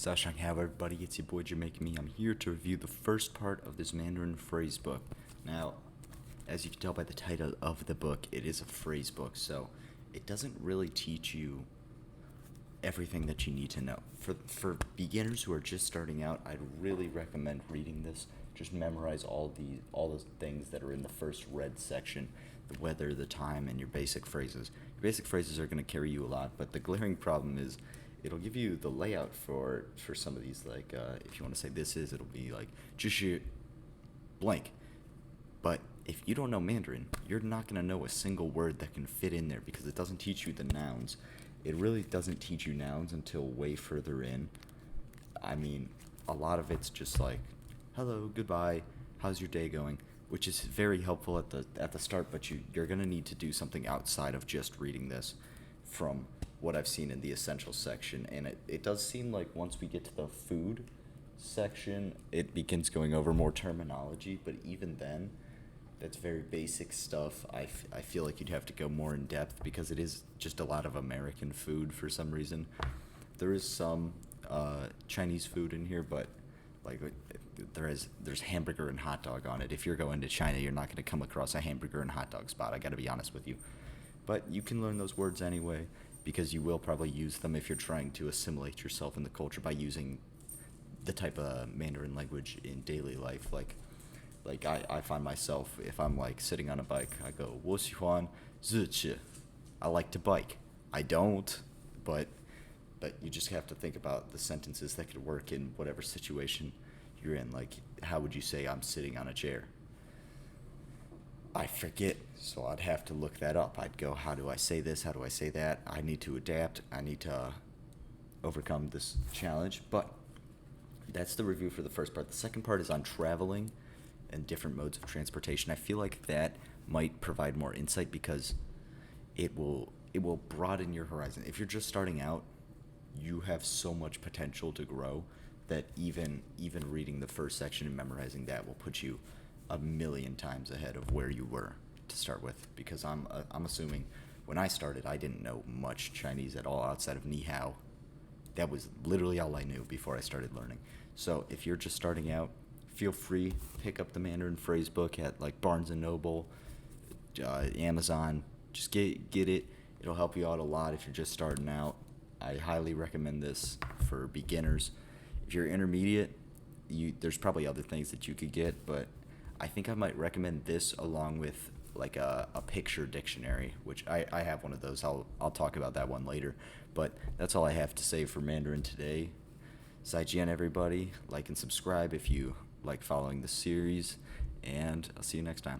Sashang, how everybody, it's your boy Jamaican Me. I'm here to review the first part of this Mandarin phrase book. Now, as you can tell by the title of the book, it is a phrase book, so it doesn't really teach you everything that you need to know. For beginners who are just starting out, I'd really recommend reading this. Just memorize all the things that are in the first red section: the weather, the time, and your basic phrases. Your basic phrases are going to carry you a lot, but the glaring problem is it'll give you the layout for some of these. Like if you want to say this is, it'll be like 就是 blank. But if you don't know Mandarin, you're not going to know a single word that can fit in there because it doesn't teach you the nouns. It really doesn't teach you nouns until way further in. I mean, a lot of it's just like, hello, goodbye, how's your day going? Which is very helpful at the start, but you're going to need to do something outside of just reading this from what I've seen in the essentials section. And it does seem like once we get to the food section, it begins going over more terminology, but even then, that's very basic stuff. I feel like you'd have to go more in depth because it is just a lot of American food for some reason. There is some Chinese food in here, but like there's hamburger and hot dog on it. If you're going to China, you're not going to come across a hamburger and hot dog spot. I got to be honest with you. But you can learn those words anyway because you will probably use them if you're trying to assimilate yourself in the culture by using the type of Mandarin language in daily life. Like I find myself, if I'm like sitting on a bike, I go, 我喜欢自骑. I like to bike. I don't, but you just have to think about the sentences that could work in whatever situation you're in. Like, how would you say I'm sitting on a chair? I forget, so I'd have to look that up. I'd go, how do I say this? How do I say that? I need to adapt. I need to overcome this challenge. But that's the review for the first part. The second part is on traveling and different modes of transportation. I feel like that might provide more insight because it will broaden your horizon. If you're just starting out, you have so much potential to grow that even reading the first section and memorizing that will put you a million times ahead of where you were to start with. Because I'm assuming when I started, I didn't know much Chinese at all outside of ni hao. That was literally all I knew before I started learning. So if you're just starting out, feel free, pick up the Mandarin phrase book at like Barnes & Noble, Amazon. Just get it. It'll help you out a lot if you're just starting out. I highly recommend this for beginners. If you're intermediate, there's probably other things that you could get, but I think I might recommend this along with like a picture dictionary, which I have one of those. I'll talk about that one later. But that's all I have to say for Mandarin today. 再见, everybody. Like and subscribe if you like following the series, and I'll see you next time.